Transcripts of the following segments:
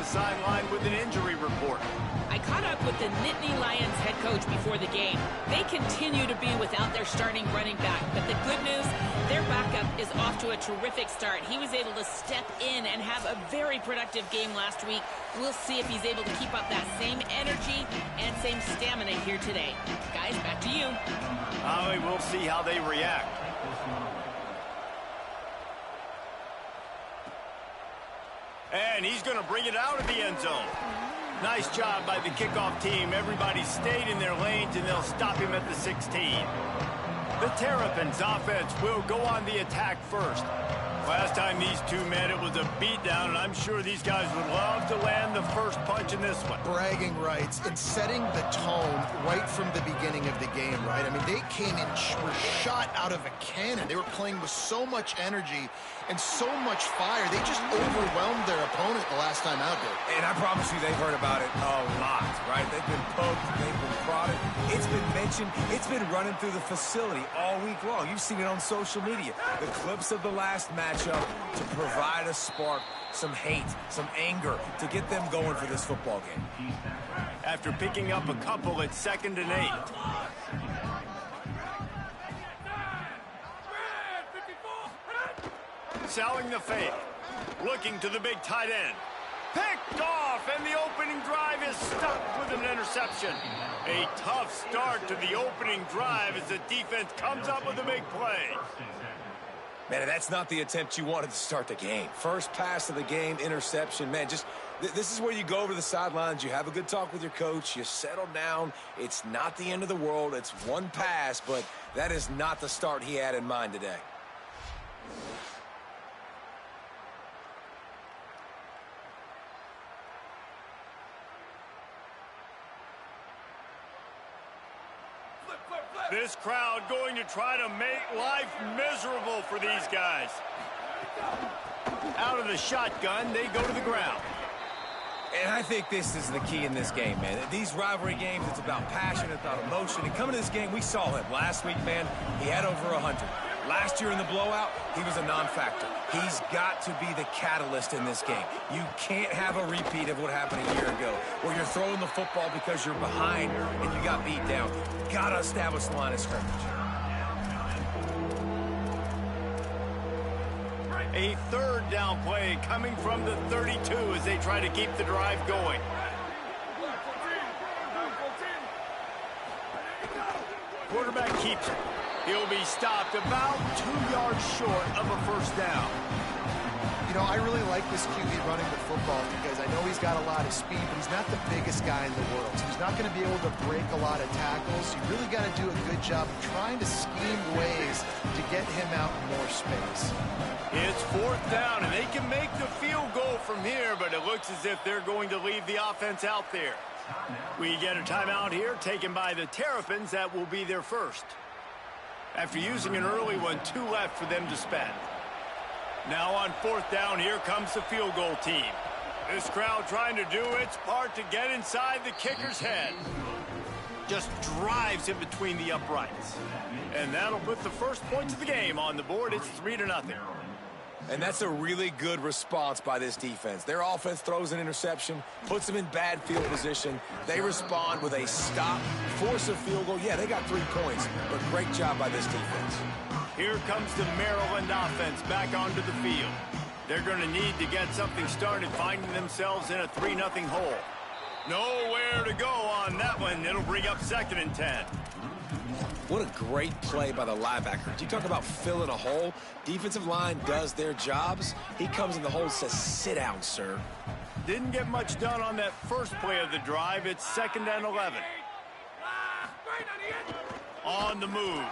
sideline with an injury report. I caught up with the Nittany Lions head coach before the game. They continue to be without their starting running back, but the good news, their backup is off to a terrific start. He was able to step in and have a very productive game last week. We'll see if he's able to keep up that same energy and same stamina here today. Guys, back to you. We'll see how they react. And he's going to bring it out of the end zone. Nice job by the kickoff team. Everybody stayed in their lanes, and they'll stop him at the 16. The Terrapins offense will go on the attack first. Last time these two met, it was a beatdown, and I'm sure these guys would love to land the first punch in this one. Bragging rights and setting the tone right from the beginning of the game, right? I mean, they came in, were shot out of a cannon. They were playing with so much energy and so much fire. They just overwhelmed their opponent the last time out there. And I promise you they've heard about it a lot, right? They've been poked, they've been prodded. It's been mentioned, it's been running through the facility all week long. You've seen it on social media. The clips of the last matchup to provide a spark, some hate, some anger, to get them going for this football game. After picking up a couple at 2nd and 8. Selling the fake. Looking to the big tight end. Picked off, and the opening drive is stopped with an interception. A tough start to the opening drive as the defense comes up with a big play. Man, that's not the attempt you wanted to start the game. First pass of the game, interception. Man, just this is where you go over the sidelines. You have a good talk with your coach. You settle down. It's not the end of the world. It's one pass, but that is not the start he had in mind today. This crowd going to try to make life miserable for these guys. Out of the shotgun, they go to the ground. And I think this is the key in this game, man. These rivalry games, it's about passion, it's about emotion. And coming to this game, we saw him last week, man. He had over 100. Last year in the blowout, he was a non-factor. He's got to be the catalyst in this game. You can't have a repeat of what happened a year ago, where you're throwing the football because you're behind and you got beat down. Got to establish the line of scrimmage. A 3rd down play coming from the 32 as they try to keep the drive going. Quarterback keeps it. He'll be stopped about 2 yards short of a 1st down. You know, I really like this QB running the football because I know he's got a lot of speed, but he's not the biggest guy in the world. So he's not going to be able to break a lot of tackles. You really got to do a good job of trying to scheme ways to get him out in more space. It's 4th down, and they can make the field goal from here, but it looks as if they're going to leave the offense out there. We get a timeout here taken by the Terrapins. That will be their first. After using an early one, 2 left for them to spend. Now on 4th down, here comes the field goal team. This crowd trying to do its part to get inside the kicker's head. Just drives him between the uprights. And that'll put the first points of the game on the board. It's 3-0. And that's a really good response by this defense. Their offense throws an interception, puts them in bad field position. They respond with a stop, force a field goal. Yeah, they got 3 points, but great job by this defense. Here comes the Maryland offense back onto the field. They're going to need to get something started, finding themselves in a 3-0 hole. Nowhere to go on that one. It'll bring up 2nd and 10. What a great play by the linebacker. You talk about filling a hole. Defensive line does their jobs. He comes in the hole and says, sit down, sir. Didn't get much done on that first play of the drive. It's 2nd and 11. On the move.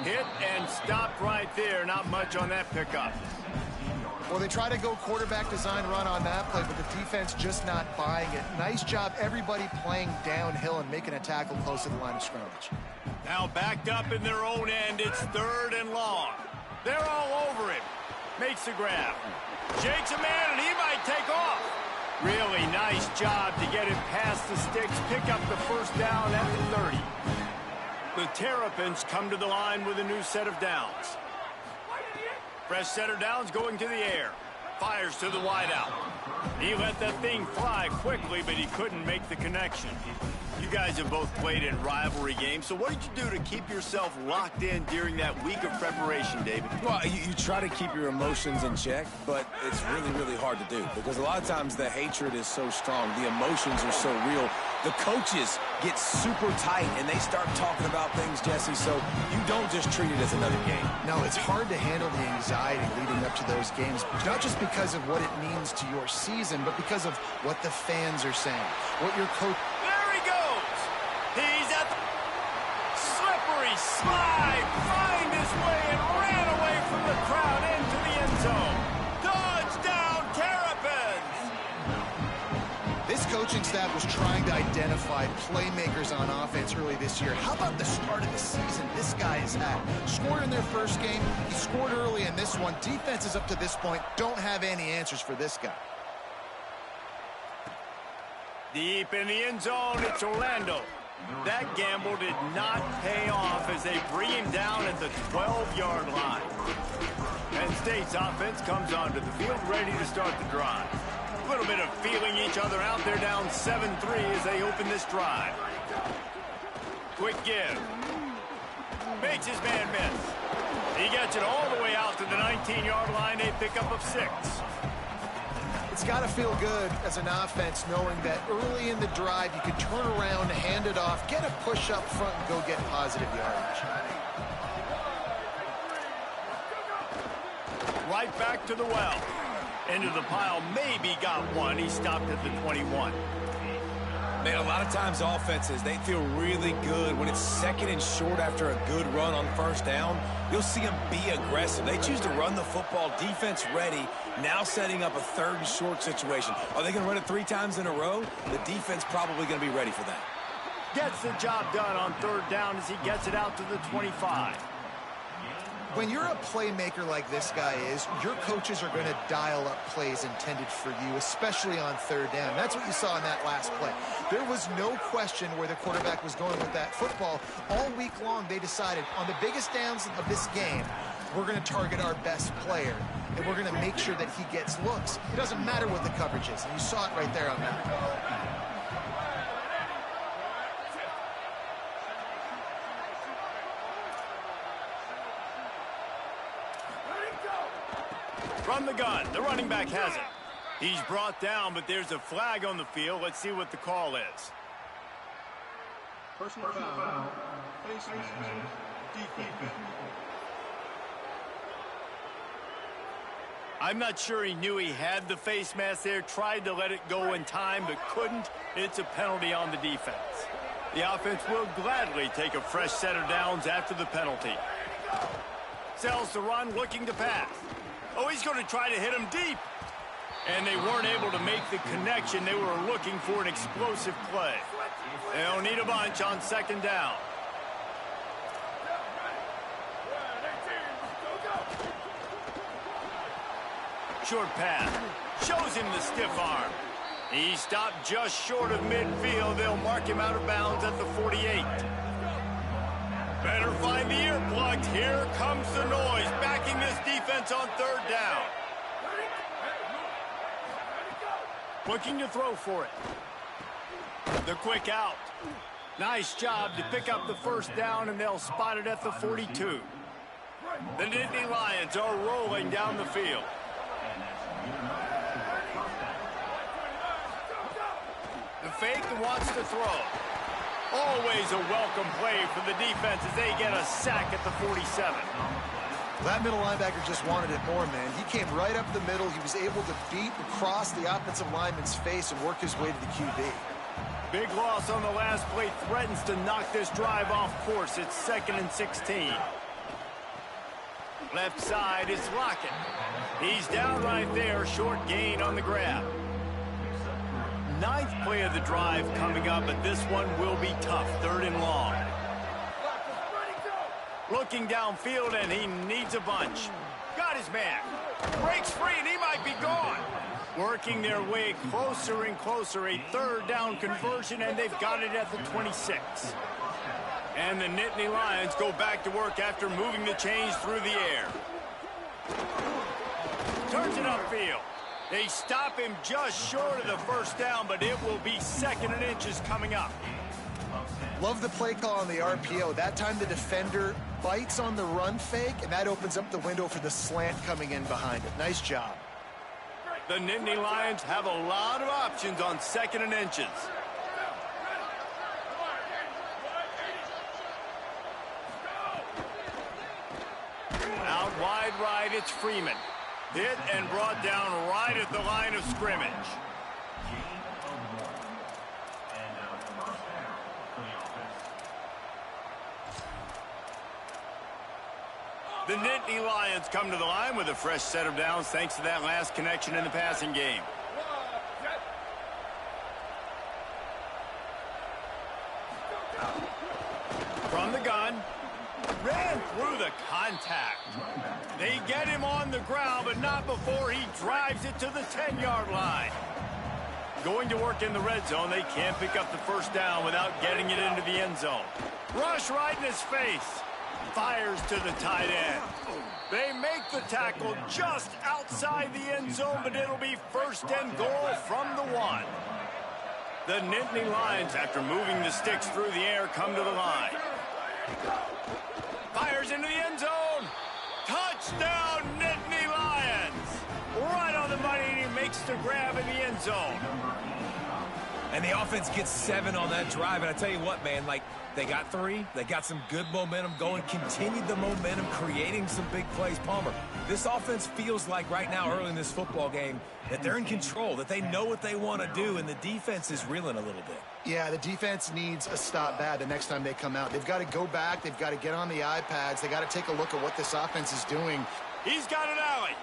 Hit and stopped right there. Not much on that pickup. Well, they try to go quarterback design run on that play, but the defense just not buying it. Nice job, everybody playing downhill and making a tackle close to the line of scrimmage. Now backed up in their own end, it's 3rd and long. They're all over him. Makes the grab. Jakes a man, and he might take off. Really nice job to get him past the sticks, pick up the 1st down at the 30. The Terrapins come to the line with a new set of downs. Fresh set of downs going to the air. Fires to the wideout. He let that thing fly quickly, but he couldn't make the connection. You guys have both played in rivalry games, so what did you do to keep yourself locked in during that week of preparation, David? Well, you try to keep your emotions in check, but it's really, really hard to do because a lot of times the hatred is so strong. The emotions are so real. The coaches get super tight, and they start talking about things, Jesse, so you don't just treat it as another game. No, it's hard to handle the anxiety leading up to those games, not just because of what it means to your season, but because of what the fans are saying, what your coach... There he goes! He's at the slippery slide, find his way and ran away from the crowd into the end zone. Touchdown, Terrapins! This coaching staff was trying to identify playmakers on offense early this year. How about the start of the season this guy has had? Scored in their first game. He scored early in this one. Defenses up to this point don't have any answers for this guy. Deep in the end zone, it's Orlando. That gamble did not pay off as they bring him down at the 12-yard line. Penn State's offense comes onto the field ready to start the drive. A little bit of feeling each other out there, down 7-3 as they open this drive. Quick give. Makes his man miss. He gets it all the way out to the 19-yard line, a pickup of 6. It's got to feel good as an offense knowing that early in the drive you can turn around, hand it off, get a push up front, and go get positive yardage. Right back to the well. Into the pile, maybe got one. He stopped at the 21. Man, a lot of times offenses, they feel really good when it's second and short after a good run on first down. You'll see them be aggressive. They choose to run the football, defense ready, now setting up a third and short situation. Are they going to run it 3 times in a row? The defense probably going to be ready for that. Gets the job done on third down as he gets it out to the 25. When you're a playmaker like this guy is, your coaches are going to dial up plays intended for you, especially on third down. That's what you saw in that last play. There was no question where the quarterback was going with that football. All week long, they decided on the biggest downs of this game, we're going to target our best player, and we're going to make sure that he gets looks. It doesn't matter what the coverage is, and you saw it right there on that. From the gun, the running back has it. He's brought down, but there's a flag on the field. Let's see what the call is. Personal foul. Face mask. Defense. I'm not sure he knew he had the face mask there, tried to let it go in time, but couldn't. It's a penalty on the defense. The offense will gladly take a fresh set of downs after the penalty. Sells the run, looking to pass. Oh, he's going to try to hit him deep. And they weren't able to make the connection. They were looking for an explosive play. They'll need a bunch on second down. Short pass. Shows him the stiff arm. He stopped just short of midfield. They'll mark him out of bounds at the 48. Better find the earplugs. Here comes the noise, backing this defense on third down. Looking to throw for it. The quick out. Nice job to pick up the first down, and they'll spot it at the 42. The Nittany Lions are rolling down the field. The fake wants to throw. Always a welcome play for the defense as they get a sack at the 47. That middle linebacker just wanted it more, man. He came right up the middle. He was able to beat across the offensive lineman's face and work his way to the QB. Big loss on the last play threatens to knock this drive off course. It's 2nd and 16. Left side is Lockett. He's down right there, short gain on the grab. 9th play of the drive coming up, but this one will be tough. 3rd and long. Looking downfield, and he needs a bunch. Got his man. Breaks free, and he might be gone. Working their way closer and closer. A 3rd down conversion, and they've got it at the 26. And the Nittany Lions go back to work after moving the chains through the air. Turns it upfield. They stop him just short of the first down, but it will be 2nd and inches coming up. Love the play call on the RPO. That time the defender bites on the run fake, and that opens up the window for the slant coming in behind it. Nice job. The Nittany Lions have a lot of options on 2nd and inches. Out wide right, it's Freeman. Hit and brought down right at the line of scrimmage. The Nittany Lions come to the line with a fresh set of downs thanks to that last connection in the passing game. From the gun. Ran through the contact. They get him on the ground, but not before he drives it to the 10-yard line. Going to work in the red zone, they can't pick up the first down without getting it into the end zone. Rush right in his face. Fires to the tight end. They make the tackle just outside the end zone, but it'll be 1st and goal from the 1. The Nittany Lions, after moving the sticks through the air, come to the line. Fires into the end zone. Touchdown, Nittany Lions. Right on the money, and he makes the grab in the end zone. And the offense gets 7 on that drive. And I tell you what, man, like, they got 3. They got some good momentum going, continued the momentum, creating some big plays. Palmer, this offense feels like right now, early in this football game, that they're in control, that they know what they want to do, and the defense is reeling a little bit. Yeah, the defense needs a stop bad the next time they come out. They've got to go back. They've got to get on the iPads. They got to take a look at what this offense is doing. He's got an alley.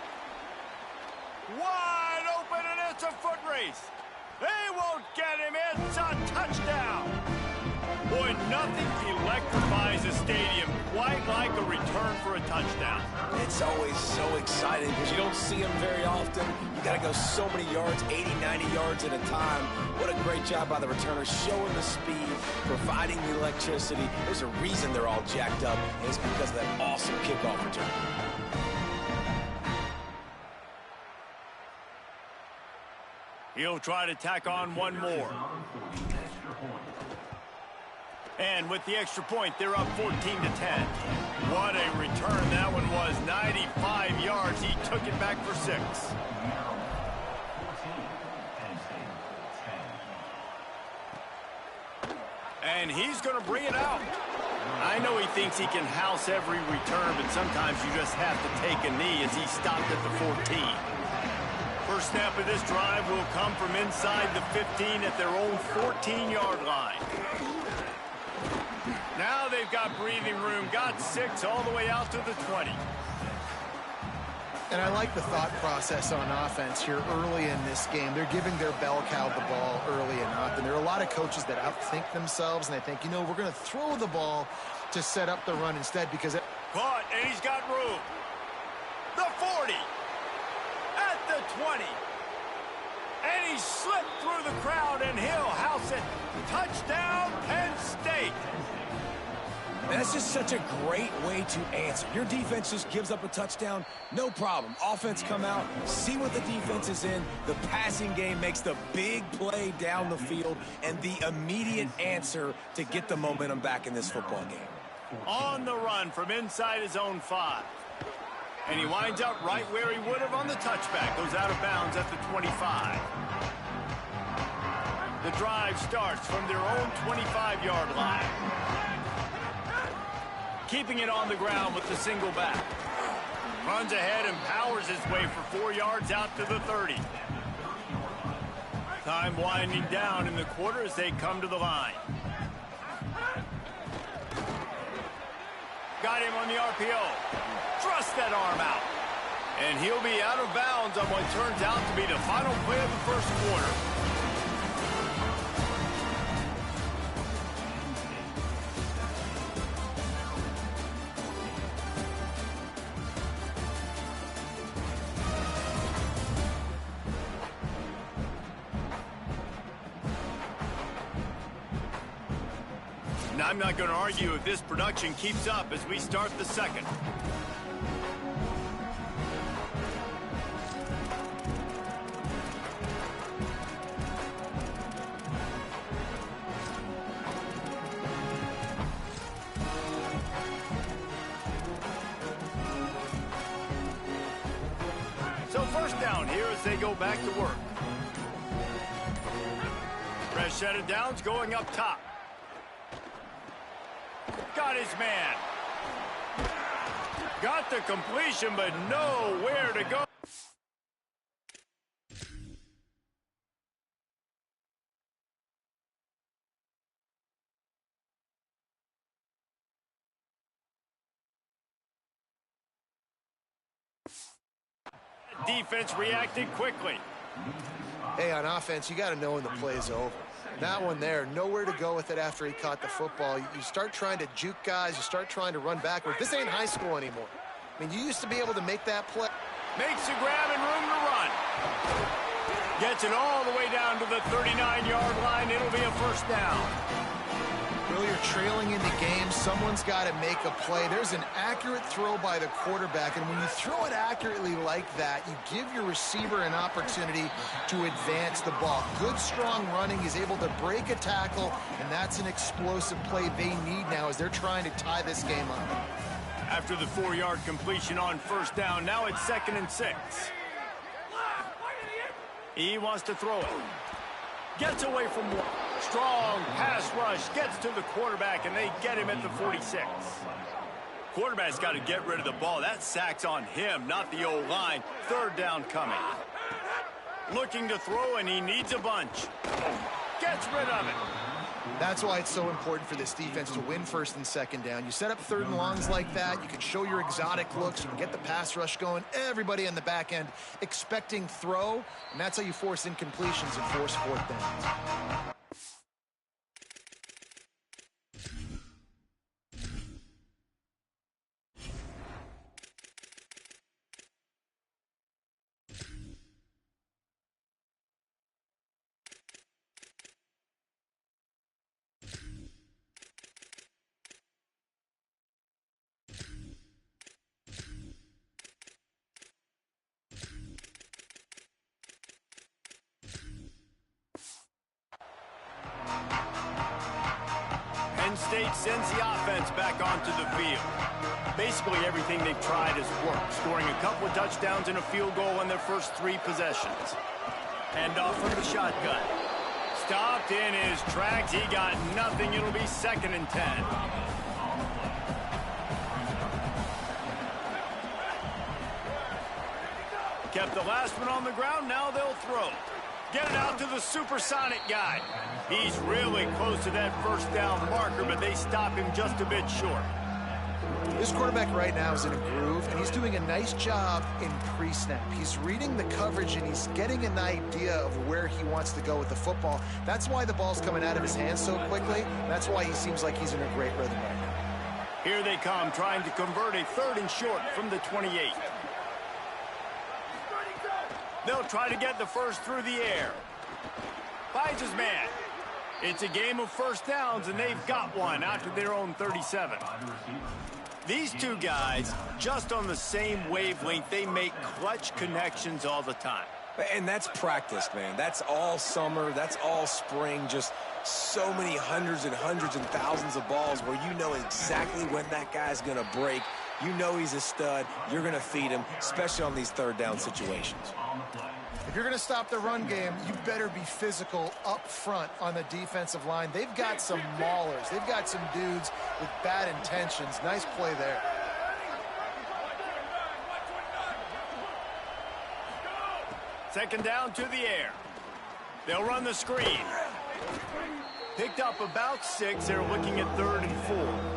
Wide open, and it's a foot race. They won't get him. It's a touchdown. Boy, nothing electrifies a stadium quite like a return for a touchdown. It's always so exciting because you don't see them very often. You got to go so many yards, 80, 90 yards at a time. What a great job by the returners, showing the speed, providing the electricity. There's a reason they're all jacked up, and it's because of that awesome kickoff return. He'll try to tack on one more. And with the extra point, they're up 14-10. What a return that one was. 95 yards. He took it back for 6. And he's going to bring it out. I know he thinks he can house every return, but sometimes you just have to take a knee as he stopped at the 14. First snap of this drive will come from inside the 15 at their own 14-yard line. Now they've got breathing room, got 6 all the way out to the 20. And I like the thought process on offense here early in this game. They're giving their bell cow the ball early enough. And there are a lot of coaches that outthink themselves, and they think, you know, we're going to throw the ball to set up the run instead because it... Caught, and he's got room. The 40. At the 20. And he slipped through the crowd, and he'll house it. Touchdown, Penn State. And that's just such a great way to answer. Your defense just gives up a touchdown, no problem. Offense come out, see what the defense is in. The passing game makes the big play down the field and the immediate answer to get the momentum back in this football game. On the run from inside his own 5. And he winds up right where he would have on the touchback. Goes out of bounds at the 25. The drive starts from their own 25-yard line. Keeping it on the ground with the single back. Runs ahead and powers his way for 4 yards out to the 30. Time winding down in the quarter as they come to the line. Got him on the RPO. Thrust that arm out. And he'll be out of bounds on what turns out to be the final play of the first quarter. Now, I'm not going to argue if this production keeps up as we start the second. down here as they go back to work. Fresh set of downs going up top. Got his man. Got the completion, but nowhere to go. Defense reacted quickly. Hey, on offense, you got to know when the play's over. That one there, nowhere to go with it after he caught the football. You start trying to juke guys. You start trying to run backward. This ain't high school anymore. I mean, you used to be able to make that play. Makes the grab and room to run. Gets it all the way down to the 39-yard line. It'll be a first down. Really, you're trailing in the game. Someone's got to make a play. There's an accurate throw by the quarterback, and when you throw it accurately like that, you give your receiver an opportunity to advance the ball. Good, strong running. He's able to break a tackle, and that's an explosive play they need now as they're trying to tie this game up. After the 4-yard completion on first down, now it's 2nd and 6. He wants to throw it. Gets away from one. Strong pass rush, gets to the quarterback, and they get him at the 46. Quarterback's got to get rid of the ball. That sack's on him, not the O-line. 3rd down coming. Looking to throw, and he needs a bunch. Gets rid of it. That's why it's so important for this defense to win 1st and 2nd down. You set up 3rd and longs like that. You can show your exotic looks. You can get the pass rush going. Everybody on the back end expecting throw, and that's how you force incompletions and force 4th downs. Penn State sends the offense back onto the field. Basically everything they've tried has worked, scoring a couple of touchdowns and a field goal in their first 3 possessions. Hand off from the shotgun. Stopped in his tracks. He got nothing. It'll be 2nd and 10. Kept the last one on the ground. Now they'll throw. Get it out to the supersonic guy. He's really close to that first down marker, but they stop him just a bit short. This quarterback right now is in a groove, and he's doing a nice job in pre-snap. He's reading the coverage, and he's getting an idea of where he wants to go with the football. That's why the ball's coming out of his hands so quickly. That's why he seems like he's in a great rhythm right now. Here they come, trying to convert a 3rd and short from the 28. They'll try to get the first through the air. Finds his man. It's a game of first downs, and they've got one out to their own 37. These two guys, just on the same wavelength, they make clutch connections all the time. And that's practice, man. That's all summer. That's all spring. Just so many hundreds and thousands of balls where you know exactly when that guy's going to break. You know he's a stud. You're going to feed him, especially on these 3rd down situations. If you're going to stop the run game, you better be physical up front on the defensive line. They've got some maulers. They've got some dudes with bad intentions. Nice play there. Second down to the air. They'll run the screen. Picked up about 6. They're looking at 3rd and 4.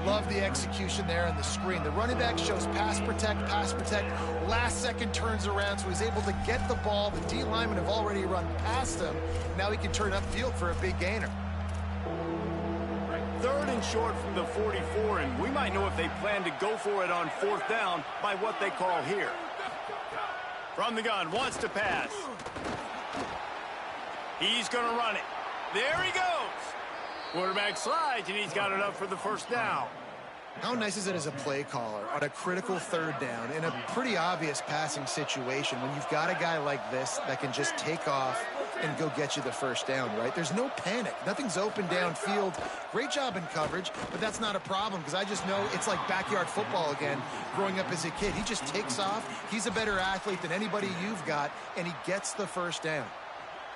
Love the execution there on the screen. The running back shows pass protect. Last second turns around, so he's able to get the ball. The D linemen have already run past him. Now he can turn upfield for a big gainer. 3rd and short from the 44, and we might know if they plan to go for it on 4th down by what they call here. From the gun, wants to pass. He's going to run it. There he goes. Quarterback slides, and he's got it up for the first down. How nice is it as a play caller on a critical 3rd down in a pretty obvious passing situation when you've got a guy like this that can just take off and go get you the first down, right? There's no panic. Nothing's open downfield. Great job in coverage, but that's not a problem because I just know it's like backyard football again growing up as a kid. He just takes off. He's a better athlete than anybody you've got, and he gets the first down.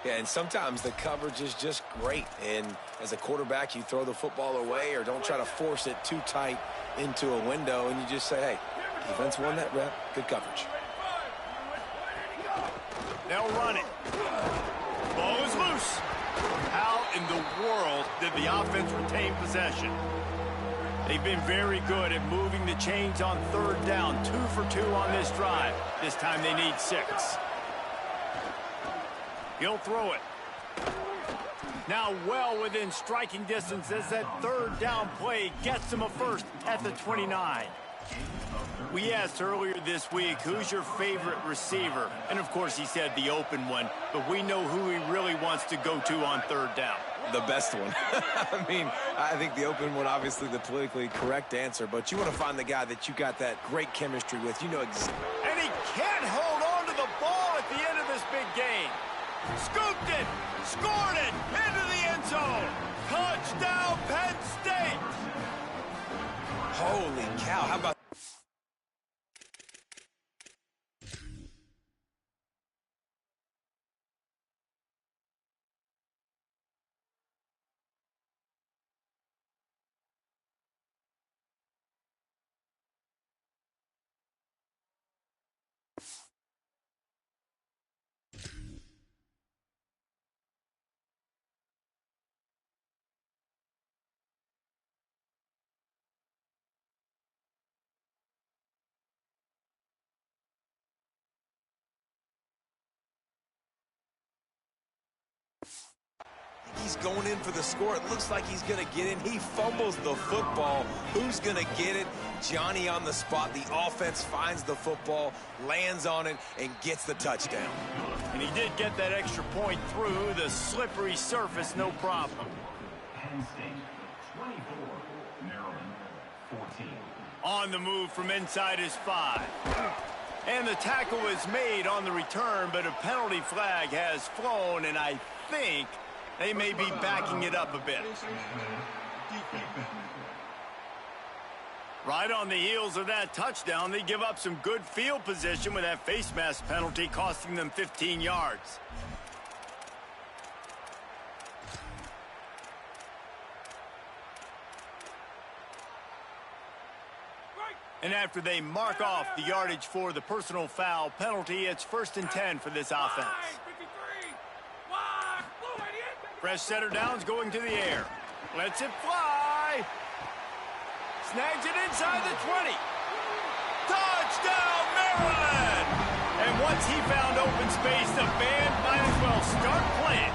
Yeah, and sometimes the coverage is just great. And as a quarterback, you throw the football away or don't try to force it too tight into a window, and you just say, hey, defense won that rep. Good coverage. They'll run it. Ball is loose. How in the world did the offense retain possession? They've been very good at moving the chains on third down. 2 for 2 on this drive. This time they need 6. He'll throw it. Now well within striking distance as that third down play gets him a first at the 29. We asked earlier this week, who's your favorite receiver? And of course he said the open one, but we know who he really wants to go to on third down. The best one. I mean, I think the open one, obviously the politically correct answer, but you want to find the guy that you got that great chemistry with. You know exactly. And he can't hold on to the ball at the end of this big game. Scooped it, scored it, into the end zone. Touchdown, Penn State. Holy cow, how about he's going in for the score. It looks like he's going to get in. He fumbles the football. Who's going to get it? Johnny on the spot. The offense finds the football, lands on it, and gets the touchdown. And he did get that extra point through the slippery surface, no problem. Penn State, 24. Maryland, 14. On the move from inside his 5. And the tackle is made on the return, but a penalty flag has flown, and I think they may be backing it up a bit. Right on the heels of that touchdown, they give up some good field position with that face mask penalty costing them 15 yards. And after they mark off the yardage for the personal foul penalty, it's 1st and 10 for this offense. Fresh setter downs going to the air. Lets it fly. Snags it inside the 20. Touchdown, Maryland! And once he found open space, the band might as well start playing.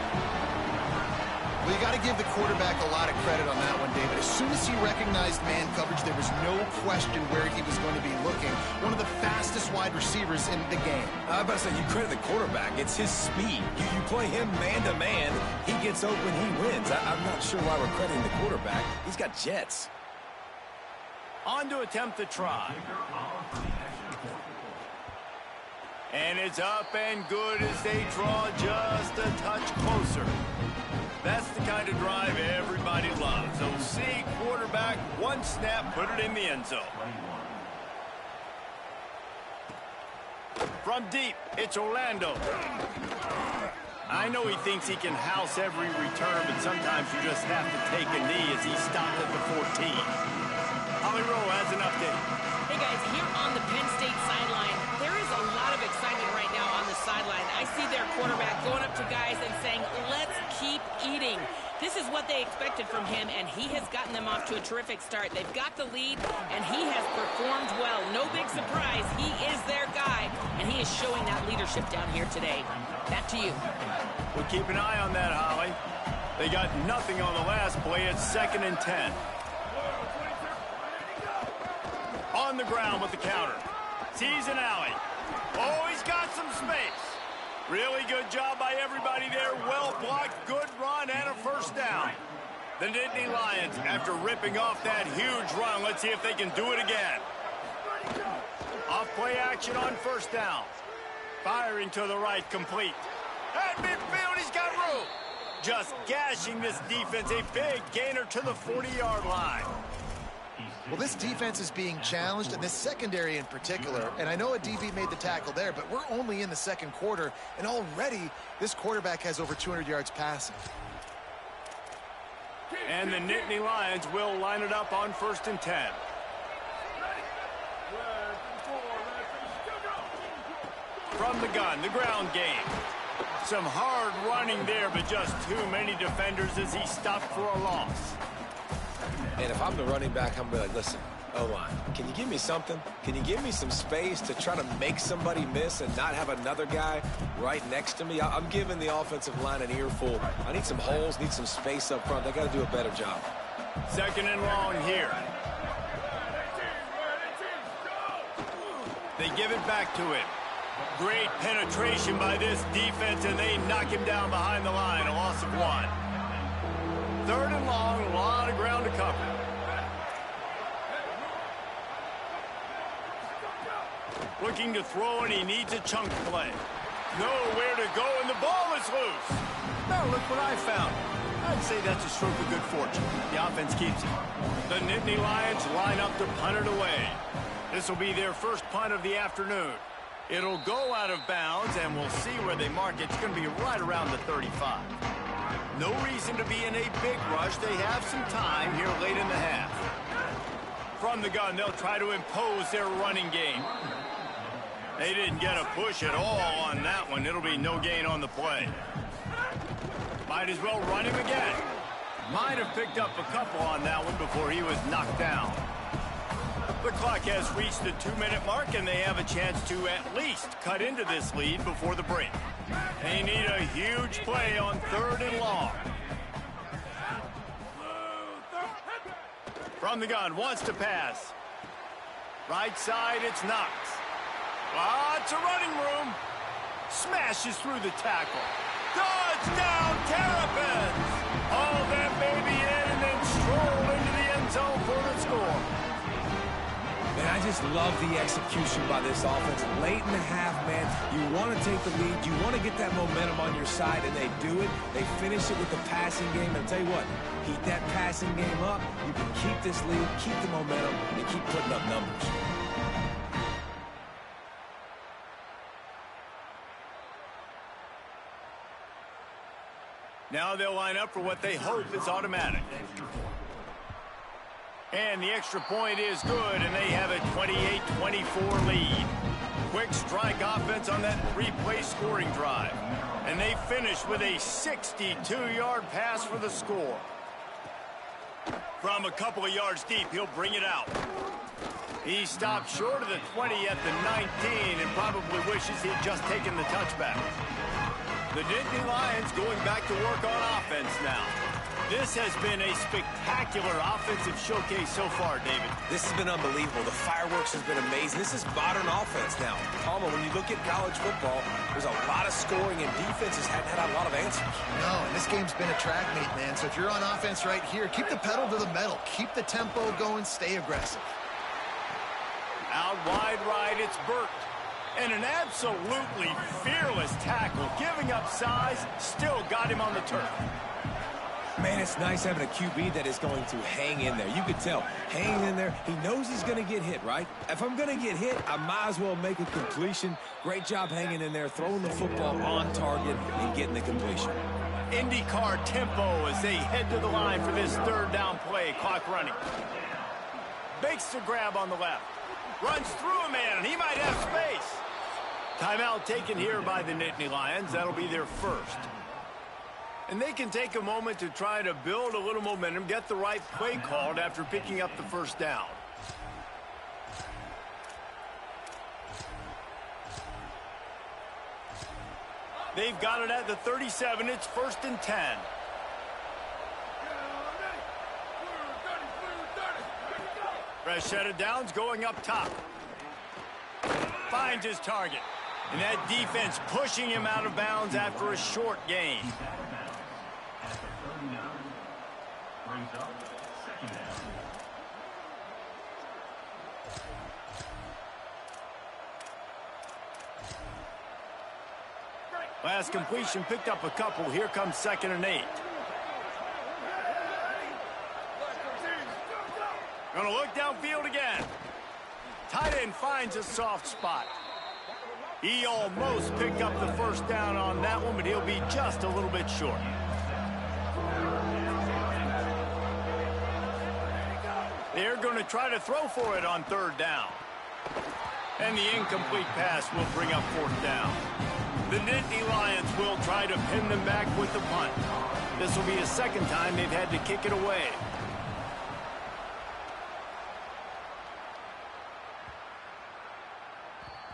Well, you got to give the quarterback a lot of credit on that one, David. As soon as he recognized man coverage, there was no question where he was going to be looking. One of the fastest wide receivers in the game. I was about to say, you credit the quarterback. It's his speed. You play him man-to-man, he gets open, he wins. I'm not sure why we're crediting the quarterback. He's got jets. On to attempt the try. And it's up and good as they draw just a touch closer. That's the kind of drive everybody loves. So see quarterback, one snap, put it in the end zone. From deep, it's Orlando. I know he thinks he can house every return, but sometimes you just have to take a knee as he stopped at the 14. Holly Rowe has an update. Hey guys, here on the Penn State sideline, there is a lot of excitement right now on the sideline. I see their quarterback going up to guys and saying, let's keep eating. This is what they expected from him, and he has gotten them off to a terrific start. They've got the lead, and he has performed well. No big surprise. He is their guy, and he is showing that leadership down here today. Back to you. We'll keep an eye on that, Holly. They got nothing on the last play. It's 2nd and 10. On the ground with the counter. Sees an alley. Oh, he's got some space. Really good job by everybody there. Well blocked, good run, and a first down. The Nittany Lions, after ripping off that huge run, let's see if they can do it again. Off play action on first down. Firing to the right, complete. At midfield, he's got room. Just gashing this defense, a big gainer to the 40-yard line. Well, this defense is being challenged, and this secondary in particular. And I know a DB made the tackle there, but we're only in the second quarter, and already this quarterback has over 200 yards passing. And the Nittany Lions will line it up on 1st and 10. From the gun, the ground game. Some hard running there, but just too many defenders as he stopped for a loss. And if I'm the running back, I'm going to be like, listen, O-line, can you give me something? Can you give me some space to try to make somebody miss and not have another guy right next to me? I'm giving the offensive line an earful. I need some holes, need some space up front. They got to do a better job. 2nd and long here. They give it back to him. Great penetration by this defense, and they knock him down behind the line. A loss of 1. 3rd and long, a lot of ground to cover. Looking to throw, and he needs a chunk play. Nowhere to go, and the ball is loose. Now look what I found. I'd say that's a stroke of good fortune. The offense keeps it. The Nittany Lions line up to punt it away. This will be their first punt of the afternoon. It'll go out of bounds, and we'll see where they mark it. It's going to be right around the 35. No reason to be in a big rush. They have some time here late in the half. From the gun, they'll try to impose their running game. They didn't get a push at all on that one. It'll be no gain on the play. Might as well run him again. Might have picked up a couple on that one before he was knocked down. The clock has reached the 2-minute mark, and they have a chance to at least cut into this lead before the break. They need a huge play on 3rd and long. From the gun, wants to pass. Right side, it's Knox. Lots of running room. Smashes through the tackle. Touchdown, Terrapins! Haul that baby in and then stroll into the end zone for the score. Man, I just love the execution by this offense. Late in the half, man, you want to take the lead. You want to get that momentum on your side, and they do it. They finish it with the passing game. And I'll tell you what, keep that passing game up. You can keep this lead, keep the momentum, and keep putting up numbers. Now they'll line up for what they hope is automatic. And the extra point is good, and they have a 28-24 lead. Quick strike offense on that replay scoring drive. And they finish with a 62-yard pass for the score. From a couple of yards deep, he'll bring it out. He stopped short of the 20 at the 19 and probably wishes he'd just taken the touchback. The Nittany Lions going back to work on offense now. This has been a spectacular offensive showcase so far, David. This has been unbelievable. The fireworks has been amazing. This is modern offense now. Palmer, when you look at college football, there's a lot of scoring, and defenses haven't had a lot of answers. No, and this game's been a track meet, man. So if you're on offense right here, keep the pedal to the metal. Keep the tempo going. Stay aggressive. Out wide right, it's Burt. And an absolutely fearless tackle. Giving up size, still got him on the turf. Man, it's nice having a QB that is going to hang in there. You can tell, hanging in there, he knows he's going to get hit, right? If I'm going to get hit, I might as well make a completion. Great job hanging in there, throwing the football on target and getting the completion. IndyCar tempo as they head to the line for this 3rd down play. Clock running. Bakes the grab on the left. Runs through a man, and he might have space. Timeout taken here by the Nittany Lions. That'll be their first. And they can take a moment to try to build a little momentum, get the right play called after picking up the 1st down. They've got it at the 37. It's 1st and 10. Fresh set of downs going up top. Finds his target. And that defense pushing him out of bounds after a short gain. Last completion picked up a couple. Here comes 2nd and 8. Gonna look downfield again. Tight end finds a soft spot. He almost picked up the first down on that one, but he'll be just a little bit short. They're going to try to throw for it on 3rd down. And the incomplete pass will bring up 4th down. The Nittany Lions will try to pin them back with the punt. This will be a 2nd time they've had to kick it away.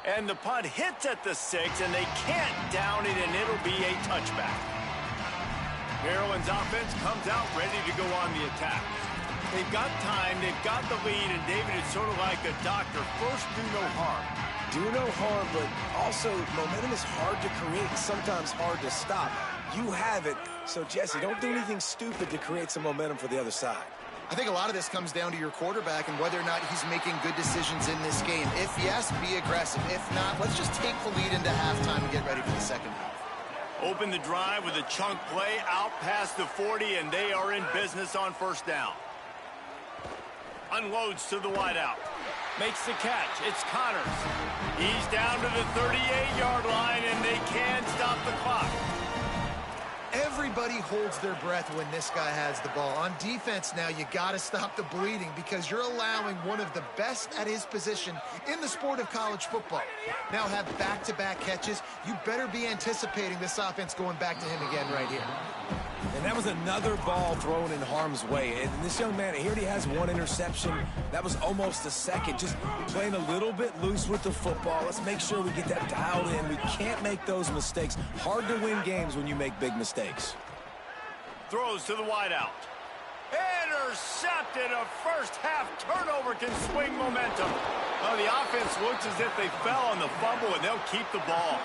And the punt hits at the 6, and they can't down it, and it'll be a touchback. Maryland's offense comes out ready to go on the attack. They've got time, they've got the lead, and David is sort of like a doctor. First, do no harm. Do no harm, but also momentum is hard to create, sometimes hard to stop. You have it, so Jesse, don't do anything stupid to create some momentum for the other side. I think a lot of this comes down to your quarterback and whether or not he's making good decisions in this game. If yes, be aggressive. If not, let's just take the lead into halftime and get ready for the 2nd half. Open the drive with a chunk play out past the 40, and they are in business on 1st down. Unloads to the wideout. Makes the catch. It's Connors. He's down to the 38-yard line, and they can't stop the clock. Everybody holds their breath when this guy has the ball. On defense now, you got to stop the bleeding because you're allowing one of the best at his position in the sport of college football. Now have back-to-back catches. You better be anticipating this offense going back to him again right here. And that was another ball thrown in harm's way. And this young man, he already has 1 interception. That was almost a 2nd. Just playing a little bit loose with the football. Let's make sure we get that dialed in. We can't make those mistakes. Hard to win games when you make big mistakes. Throws to the wideout. Intercepted. A first-half turnover can swing momentum. Oh, the offense looks as if they fell on the fumble, and they'll keep the ball.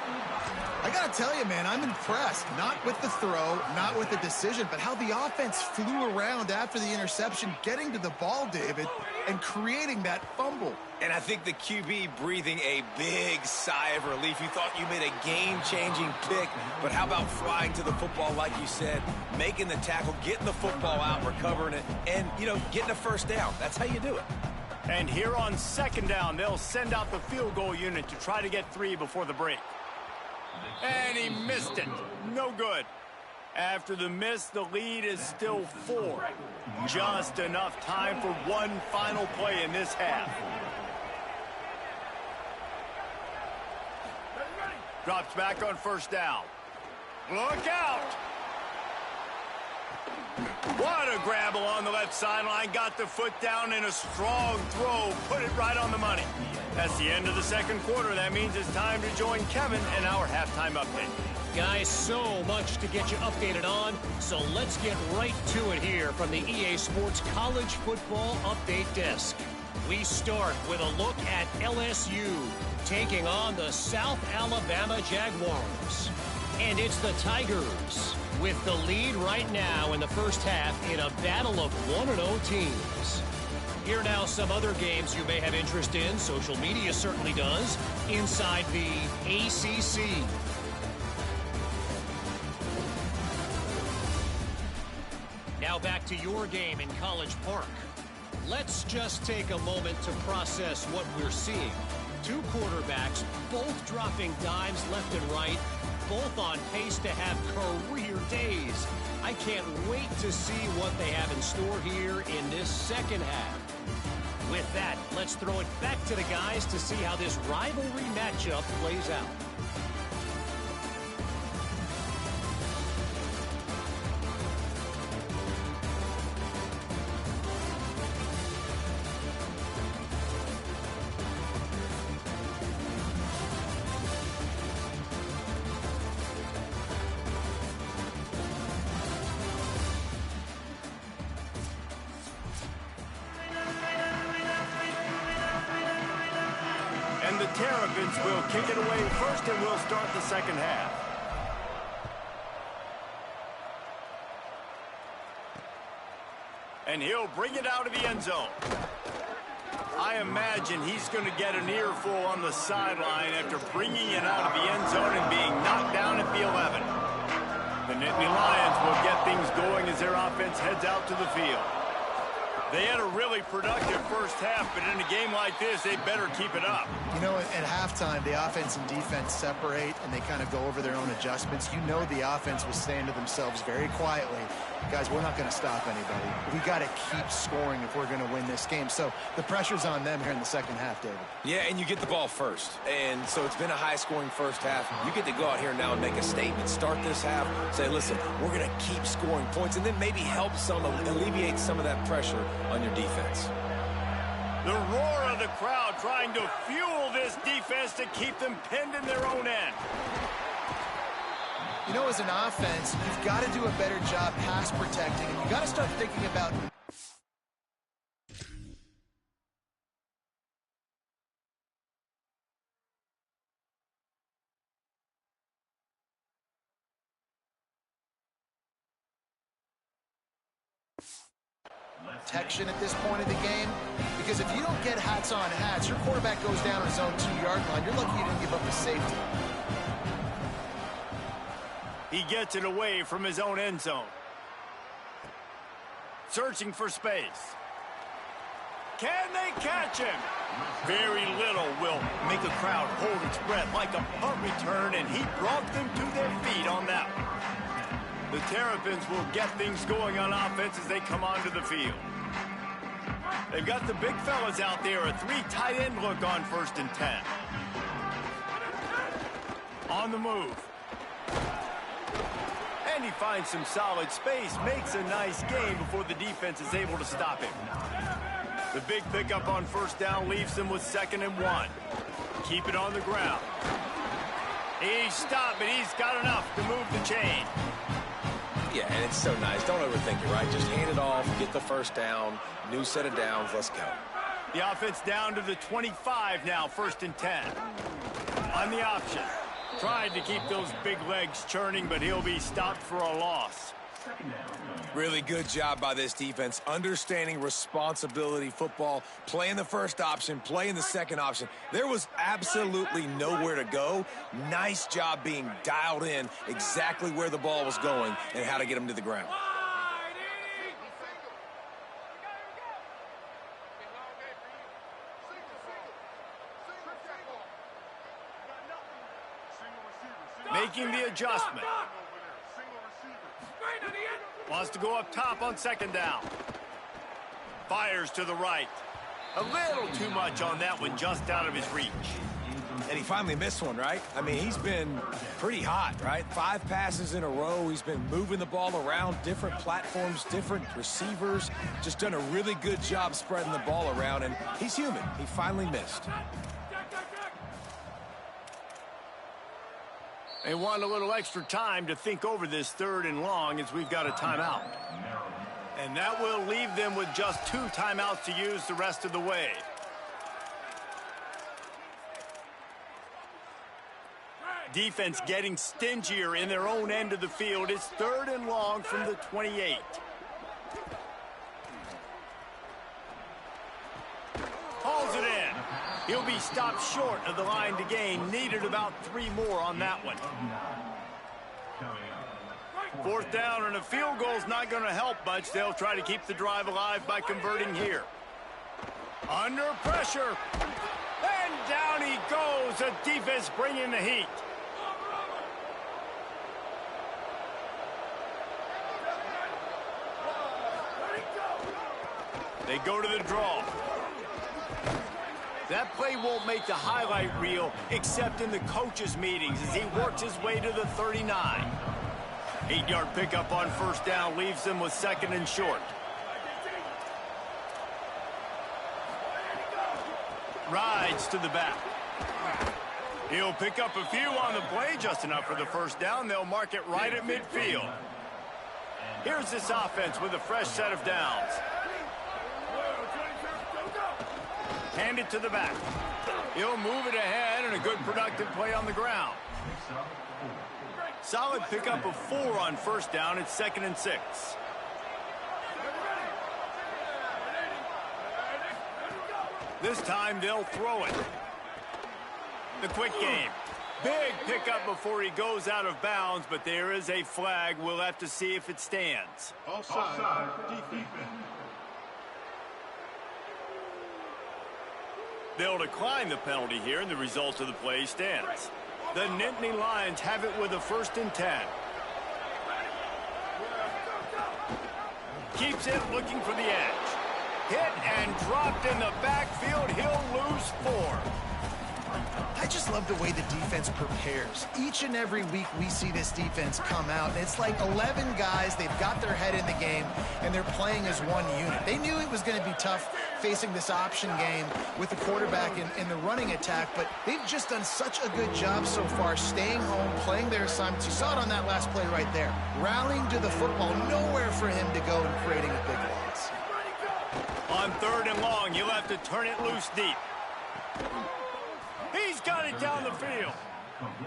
I got to tell you, man, I'm impressed. Not with the throw, not with the decision, but how the offense flew around after the interception, getting to the ball, David, and creating that fumble. And I think the QB breathing a big sigh of relief. You thought you made a game-changing pick, but how about flying to the football like you said, making the tackle, getting the football out, recovering it, and, you know, getting a first down. That's how you do it. And here on 2nd down, they'll send out the field goal unit to try to get 3 before the break. And he missed it. No good. After the miss, the lead is still 4. Just enough time for one final play in this half. Drops back on 1st down. Look out! What a grab along the left sideline. Got the foot down in a strong throw. Put it right on the money. That's the end of the 2nd quarter. That means it's time to join Kevin in our halftime update. Guys, so much to get you updated on, so let's get right to it here from the EA Sports College Football Update Desk. We start with a look at LSU taking on the South Alabama Jaguars. And it's the Tigers with the lead right now in the first half in a battle of 1-0 teams. Here are now some other games you may have interest in. Social media certainly does. Inside the ACC. Now back to your game in College Park. Let's just take a moment to process what we're seeing. 2 quarterbacks, both dropping dimes left and right, both on pace to have career days. I can't wait to see what they have in store here in this 2nd half. With that, let's throw it back to the guys to see how this rivalry matchup plays out. And the Terrapins will kick it away first, and we'll start the 2nd half. And he'll bring it out of the end zone. I imagine he's going to get an earful on the sideline after bringing it out of the end zone and being knocked down at the 11. The Nittany Lions will get things going as their offense heads out to the field. They had a really productive first half, but in a game like this, they better keep it up. You know, at halftime, the offense and defense separate, and they kind of go over their own adjustments. You know the offense was saying to themselves very quietly, guys, we're not going to stop anybody. We got to keep scoring if we're going to win this game. So the pressure's on them here in the second half, David. Yeah, and you get the ball first. And so it's been a high-scoring first half. You get to go out here now and make a statement. Start this half. Say, listen, we're going to keep scoring points, and then maybe help alleviate some of that pressure on your defense. The roar of the crowd trying to fuel this defense to keep them pinned in their own end. You know, as an offense, you've got to do a better job pass protecting, and you got to start thinking about protection at this point of the game, because if you don't get hats on hats, your quarterback goes down on his own 2-yard line. You're lucky you didn't give up a safety. He gets it away from his own end zone. Searching for space. Can they catch him? Very little will make a crowd hold its breath like a punt return, and he brought them to their feet on that one. The Terrapins will get things going on offense as they come onto the field. They've got the big fellas out there, a 3 tight end look on 1st and 10. On the move. And he finds some solid space, makes a nice gain before the defense is able to stop him. The big pickup on 1st down leaves them with 2nd and 1. Keep it on the ground. He's stopped, but he's got enough to move the chain. Yeah, and it's so nice. Don't overthink it, right? Just hand it off, get the 1st down, new set of downs, let's go. The offense down to the 25 now, 1st and 10. On the option. Tried to keep those big legs churning, but he'll be stopped for a loss. Really good job by this defense, understanding responsibility football, playing the 1st option, playing the 2nd option. There was absolutely nowhere to go. Nice job being dialed in exactly where the ball was going and how to get him to the ground. Making the adjustment. Wants to go up top on 2nd down. Fires to the right. A little too much on that one, just out of his reach. And he finally missed one, right? I mean, he's been pretty hot, right? 5 passes in a row. He's been moving the ball around, different platforms, different receivers. Just done a really good job spreading the ball around, and he's human. He finally missed. They want a little extra time to think over this 3rd and long as we've got a timeout. And that will leave them with just 2 timeouts to use the rest of the way. Defense getting stingier in their own end of the field. It's 3rd and long from the 28. Hauls it in. He'll be stopped short of the line to gain. Needed about 3 more on that one. 4th down, and a field goal's not going to help much. They'll try to keep the drive alive by converting here. Under pressure. And down he goes. The defense bringing the heat. They go to the draw. That play won't make the highlight reel except in the coaches' meetings as he works his way to the 39. 8-yard pickup on 1st down leaves them with 2nd and short. Rides to the back. He'll pick up a few on the play, just enough for the 1st down. They'll mark it right at midfield. Here's this offense with a fresh set of downs. Hand it to the back. He'll move it ahead, and a good productive play on the ground. Solid pickup of 4 on 1st down. It's 2nd and 6. This time they'll throw it. The quick game. Big pickup before he goes out of bounds, but there is a flag. We'll have to see if it stands. Offside. Defense. They'll decline the penalty here, and the result of the play stands. The Nittany Lions have it with a 1st and 10. Keeps it looking for the edge. Hit and dropped in the backfield. He'll lose 4. I just love the way the defense prepares. Each and every week we see this defense come out, and it's like 11 guys. They've got their head in the game, and they're playing as one unit. They knew it was going to be tough facing this option game with the quarterback in the running attack, but they've just done such a good job so far staying home, playing their assignments. You saw it on that last play right there. Rallying to the football, nowhere for him to go and creating a big loss. On 3rd and long, you'll have to turn it loose deep. He's got it down the field.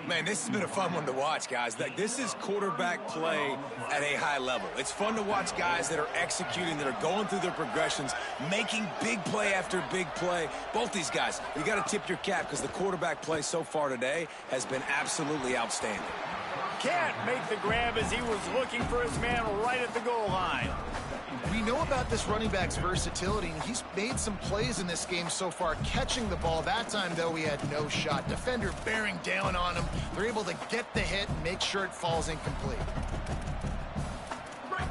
Man, this has been a fun one to watch, guys. This is quarterback play at a high level. It's fun to watch guys that are executing, that are going through their progressions, making big play after big play. Both these guys, you got to tip your cap because the quarterback play so far today has been absolutely outstanding. Can't make the grab as he was looking for his man right at the goal line. We know about this running back's versatility, and he's made some plays in this game so far, catching the ball. That time, though, he had no shot. Defender bearing down on him. They're able to get the hit and make sure it falls incomplete.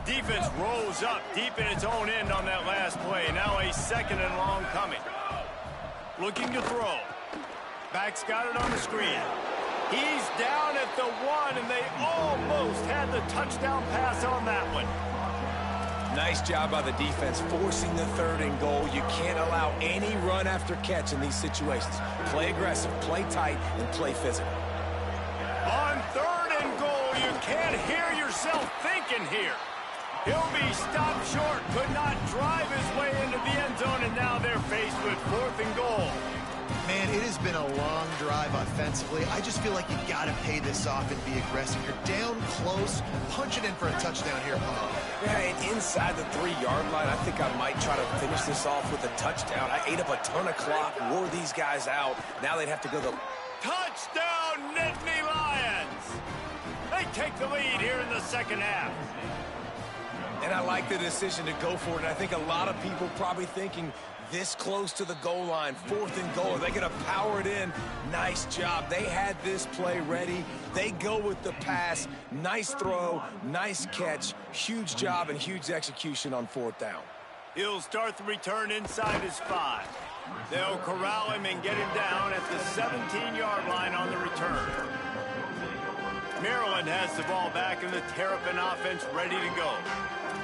Defense rolls up deep in its own end on that last play. Now a 2nd and long coming. Looking to throw. Back's got it on the screen. He's down at the 1, and they almost had the touchdown pass on that one. Nice job by the defense forcing the 3rd and goal. You can't allow any run after catch in these situations. Play aggressive, play tight, and play physical. On 3rd and goal, you can't hear yourself thinking here. He'll be stopped short, could not drive his way into the end zone, and now they're faced with 4th and goal. Man, it has been a long drive offensively. I just feel like you got to pay this off and be aggressive. You're down close. Punch it in for a touchdown here, Paul. Yeah, and inside the 3-yard line, I think I might try to finish this off with a touchdown. I ate up a ton of clock, wore these guys out. Now they'd have to go the... Touchdown, Nittany Lions! They take the lead here in the 2nd half. And I like the decision to go for it. And I think a lot of people probably thinking this close to the goal line, 4th and goal. Are they going to power it in? Nice job. They had this play ready. They go with the pass. Nice throw, nice catch. Huge job and huge execution on 4th down. He'll start the return inside his 5. They'll corral him and get him down at the 17-yard line on the return. Maryland has the ball back and the Terrapin offense ready to go.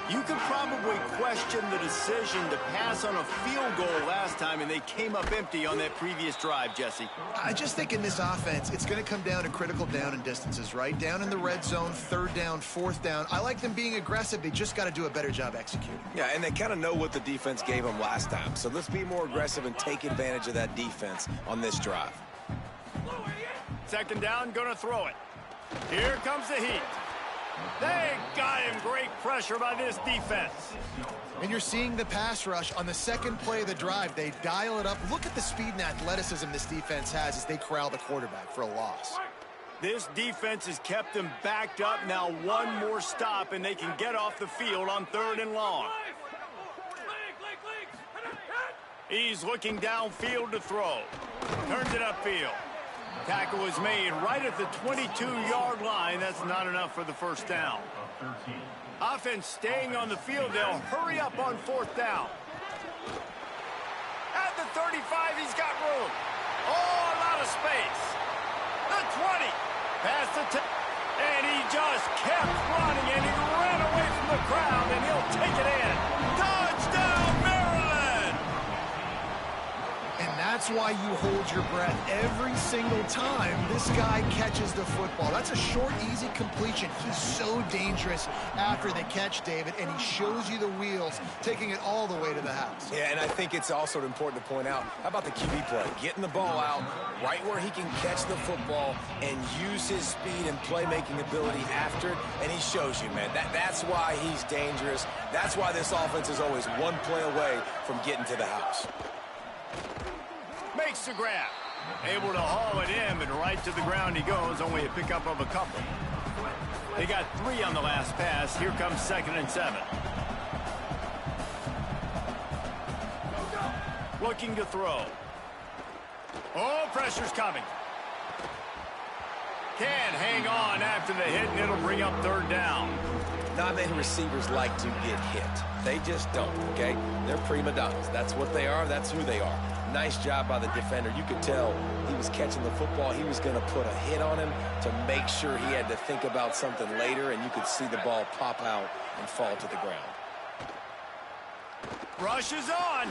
You could probably question the decision to pass on a field goal last time, and they came up empty on that previous drive, Jesse. I just think in this offense, it's going to come down to critical down and distances, right? Down in the red zone, 3rd down, 4th down. I like them being aggressive. They just got to do a better job executing. Yeah, and they kind of know what the defense gave them last time. So let's be more aggressive and take advantage of that defense on this drive. 2nd down, going to throw it. Here comes the heat. They got him. Great pressure by this defense. And you're seeing the pass rush on the 2nd play of the drive. They dial it up. Look at the speed and athleticism this defense has as they corral the quarterback for a loss. This defense has kept them backed up. Now 1 more stop, and they can get off the field on 3rd and long. He's looking downfield to throw. Turns it upfield. Tackle is made right at the 22-yard line. That's not enough for the 1st down. Offense staying on the field. They'll hurry up on 4th down. At the 35, he's got room. Oh, a lot of space. The 20. Past the 10. And he just kept running, and he ran away from the crowd, and he'll take it in. Touchdown, Maryland! And that's why you hold your breath every single time this guy catches the football. That's a short, easy completion. He's so dangerous after the catch, David, and he shows you the wheels, taking it all the way to the house. Yeah, and I think it's also important to point out, how about the QB play? Getting the ball out right where he can catch the football and use his speed and playmaking ability after it, and he shows you, man. That's why he's dangerous. That's why this offense is always 1 play away from getting to the house. Makes the grab. Able to haul it in, and right to the ground he goes. Only a pickup of a couple. They got 3 on the last pass. Here comes 2nd and 7. Looking to throw. Oh, pressure's coming. Can't hang on after the hit, and it'll bring up 3rd down. Not many receivers like to get hit. They just don't, okay? They're prima donnas. That's what they are. That's who they are. Nice job by the defender. You could tell he was catching the football. He was going to put a hit on him to make sure he had to think about something later, and you could see the ball pop out and fall to the ground. Rushes on.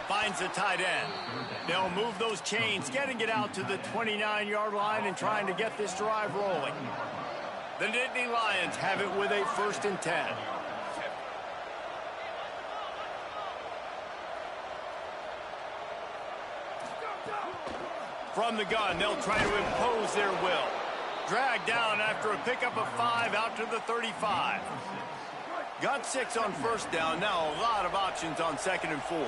Finds the tight end. They'll move those chains, getting it out to the 29-yard line and trying to get this drive rolling. The Nittany Lions have it with a 1st and 10. From the gun, they'll try to impose their will. Dragged down after a pickup of 5 out to the 35. Got 6 on 1st down. Now a lot of options on 2nd and 4.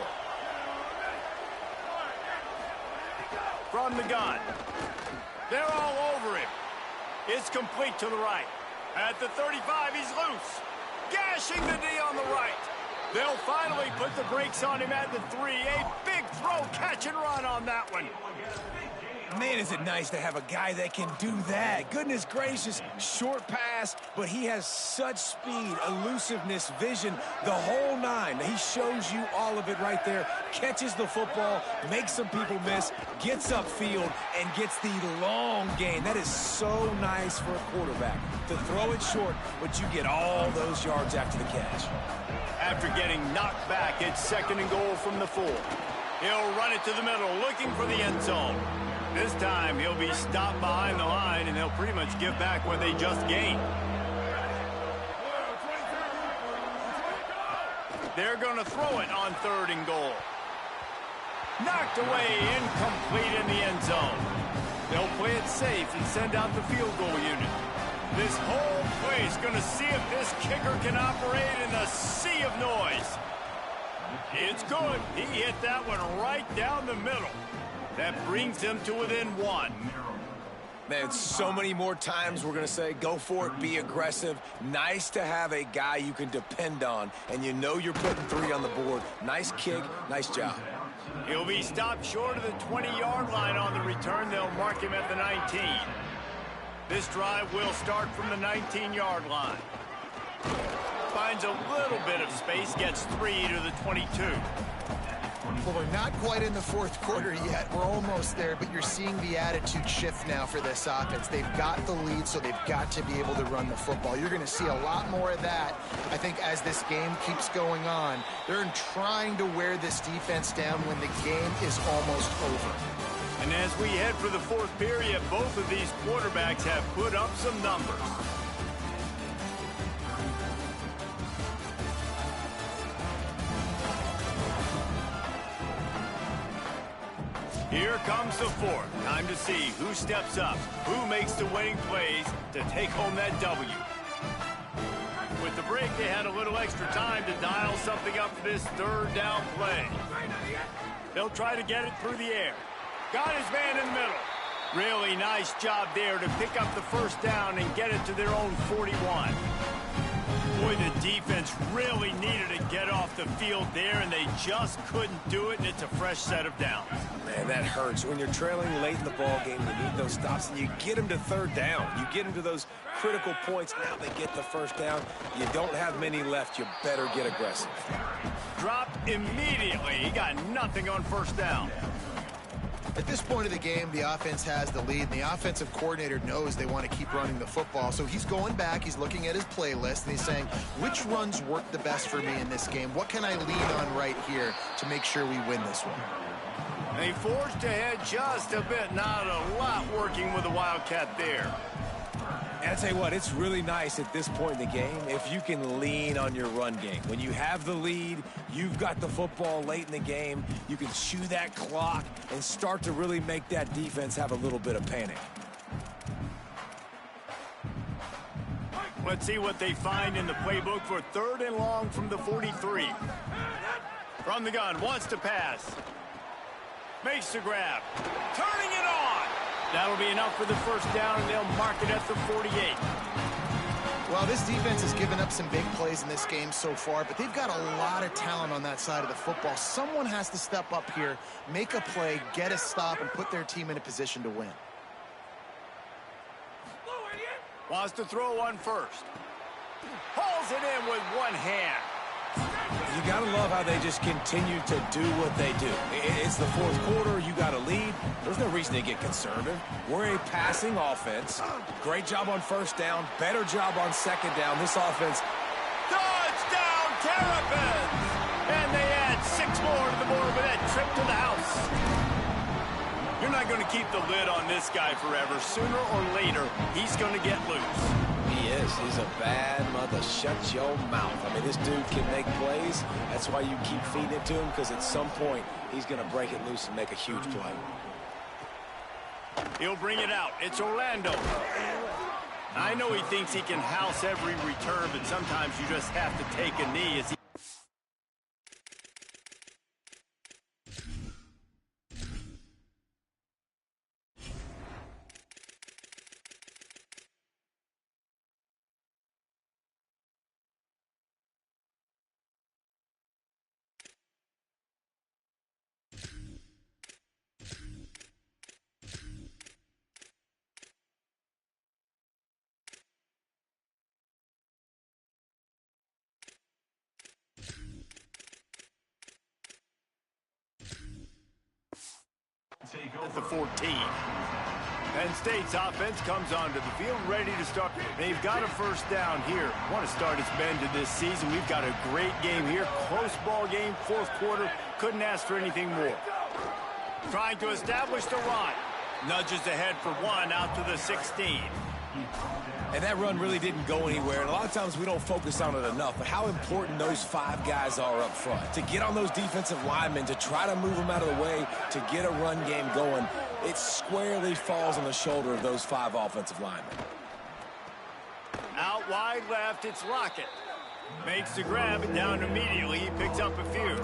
From the gun. They're all over him. It's complete to the right. At the 35, he's loose. Gashing the D on the right. They'll finally put the brakes on him at the 3. A big throw, catch and run on that one. Man, is it nice to have a guy that can do that. Goodness gracious, short pass, but he has such speed, elusiveness, vision, the whole 9. He shows you all of it right there. Catches the football, makes some people miss, gets upfield, and gets the long gain. That is so nice for a quarterback to throw it short, but you get all those yards after the catch. After getting knocked back, it's 2nd and goal from the 4. He'll run it to the middle, looking for the end zone. This time, he'll be stopped behind the line, and they'll pretty much give back what they just gained. They're going to throw it on 3rd and goal. Knocked away, incomplete in the end zone. They'll play it safe and send out the field goal unit. This whole place going to see if this kicker can operate in the sea of noise. It's good. He hit that one right down the middle. That brings them to within 1. Man, so many more times we're going to say, go for it, be aggressive. Nice to have a guy you can depend on, and you know you're putting 3 on the board. Nice kick, nice job. He'll be stopped short of the 20-yard line on the return. They'll mark him at the 19. This drive will start from the 19-yard line. Finds a little bit of space, gets 3 to the 22. Well, we're not quite in the 4th quarter yet. We're almost there, but you're seeing the attitude shift now for this offense. They've got the lead, so they've got to be able to run the football. You're going to see a lot more of that, I think, as this game keeps going on. They're trying to wear this defense down when the game is almost over. And as we head for the 4th period, both of these quarterbacks have put up some numbers. Here comes the 4th. Time to see who steps up, who makes the winning plays to take home that W. With the break, they had a little extra time to dial something up for this 3rd down play. They'll try to get it through the air. Got his man in the middle. Really nice job there to pick up the 1st down and get it to their own 41. Boy, the defense really needed to get off the field there, and they just couldn't do it, and it's a fresh set of downs. Man, that hurts. When you're trailing late in the ball game, you need those stops, and you get them to 3rd down. You get them to those critical points. Now they get the 1st down. You don't have many left. You better get aggressive. Dropped immediately. He got nothing on 1st down. At this point of the game, the offense has the lead, and the offensive coordinator knows they want to keep running the football. So he's going back, he's looking at his playlist, and he's saying, which runs work the best for me in this game? What can I lean on right here to make sure we win this one? They forged ahead just a bit. Not a lot working with the Wildcat there. And I tell you what, it's really nice at this point in the game if you can lean on your run game. When you have the lead, you've got the football late in the game, you can chew that clock and start to really make that defense have a little bit of panic. Let's see what they find in the playbook for 3rd and long from the 43. From the gun, wants to pass. Makes the grab. Turning it on. That'll be enough for the first down, and they'll mark it at the 48. Well, this defense has given up some big plays in this game so far, but they've got a lot of talent on that side of the football. Someone has to step up here, make a play, get a stop, and put their team in a position to win. Wants to throw on first. Hauls it in with one hand. You got to love how they just continue to do what they do. It's the fourth quarter. You got to lead. There's no reason to get conservative. We're a passing offense. Great job on first down. Better job on second down. This offense. Touchdown, Terrapins! And they add 6 more to the board with that trip to the house. You're not going to keep the lid on this guy forever. Sooner or later, he's going to get loose. He is. He's a bad mother. Shut your mouth. I mean, this dude can make plays. That's why you keep feeding it to him, because at some point, he's going to break it loose and make a huge play. He'll bring it out. It's Orlando. I know he thinks he can house every return, but sometimes you just have to take a knee as he... at the 14. Penn State's offense comes onto the field ready to start. They've got a first down here. Want to start its bend to this season. We've got a great game here. Close ball game, fourth quarter. Couldn't ask for anything more. Trying to establish the run. Nudges ahead for one out to the 16. And that run really didn't go anywhere. And a lot of times we don't focus on it enough. But how important those 5 guys are up front. To get on those defensive linemen, to try to move them out of the way, to get a run game going, it squarely falls on the shoulder of those 5 offensive linemen. Out wide left, it's Lockett. Makes the grab, and down immediately. He picks up a few.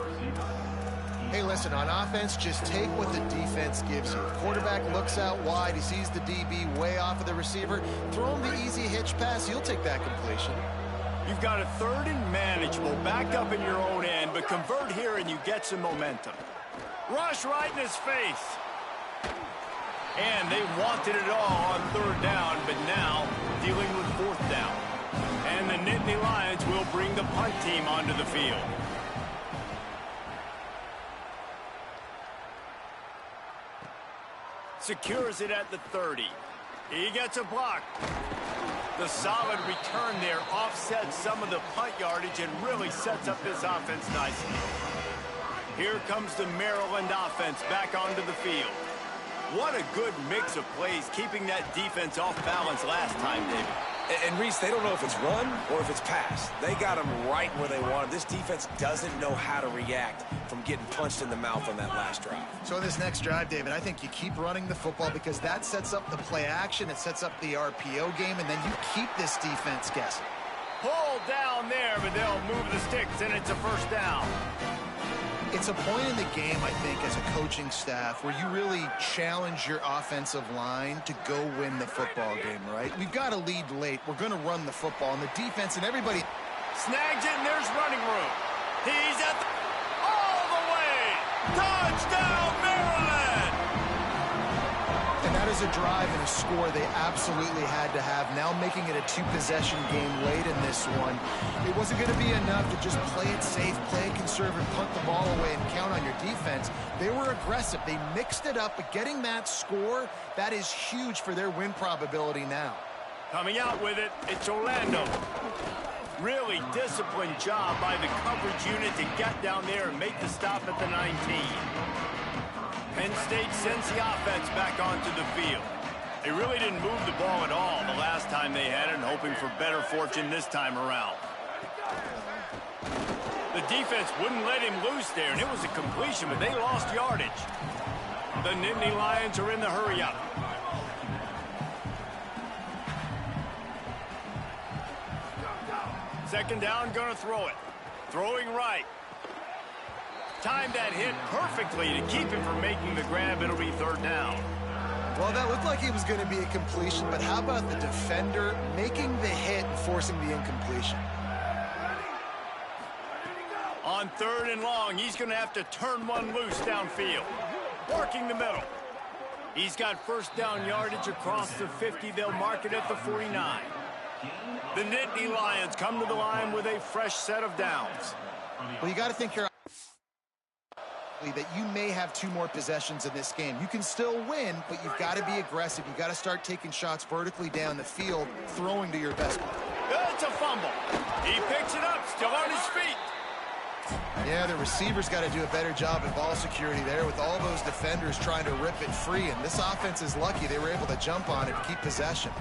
Hey, listen, on offense, just take what the defense gives you. Quarterback looks out wide. He sees the DB way off of the receiver. Throw him the easy hitch pass. He'll take that completion. You've got a third and manageable, backed up in your own end, but convert here and you get some momentum. Rush right in his face. And they wanted it all on third down, but now dealing with fourth down. And the Nittany Lions will bring the punt team onto the field. Secures it at the 30. He gets a block. The solid return there offsets some of the punt yardage and really sets up this offense nicely. Here comes the Maryland offense back onto the field. What a good mix of plays, keeping that defense off balance last time, David. And Reese, they don't know if it's run or if it's pass. They got them right where they want them. This defense doesn't know how to react from getting punched in the mouth on that last drive. So in this next drive, David, I think you keep running the football because that sets up the play action, it sets up the RPO game, and then you keep this defense guessing. Pull down there, but they'll move the sticks, and it's a first down. It's a point in the game, I think, as a coaching staff where you really challenge your offensive line to go win the football game, right? We've got to lead late. We're going to run the football, and the defense and everybody... Snags it, and there's running room. He's at the... all the way! Touchdown, Maryland! And that is a drive and a score they absolutely had to have. Now making it a 2-possession game late in this one. It wasn't going to be enough to just play it safe, play it conservative, punt the ball away, and count on your defense. They were aggressive. They mixed it up, but getting that score, that is huge for their win probability now. Coming out with it, it's Orlando. Really disciplined job by the coverage unit to get down there and make the stop at the 19. Penn State sends the offense back onto the field. They really didn't move the ball at all the last time they had it, and hoping for better fortune this time around. The defense wouldn't let him loose there, and it was a completion, but they lost yardage. The Nittany Lions are in the hurry-up. Second down, gonna throw it. Throwing right. timed that hit perfectly to keep him from making the grab. It'll be third down. Well, that looked like it was going to be a completion, but how about the defender making the hit and forcing the incompletion? On third and long, he's going to have to turn one loose downfield. Working the middle. He's got first down yardage across the 50. They'll mark it at the 49. The Nittany Lions come to the line with a fresh set of downs. Well, you got to think here that you may have 2 more possessions in this game. You can still win, but you've got to be aggressive. You've got to start taking shots vertically down the field, throwing to your best. It's a fumble. He picks it up, still on his feet. Yeah, the receivers got to do a better job at ball security there with all those defenders trying to rip it free. And this offense is lucky they were able to jump on it to keep possession.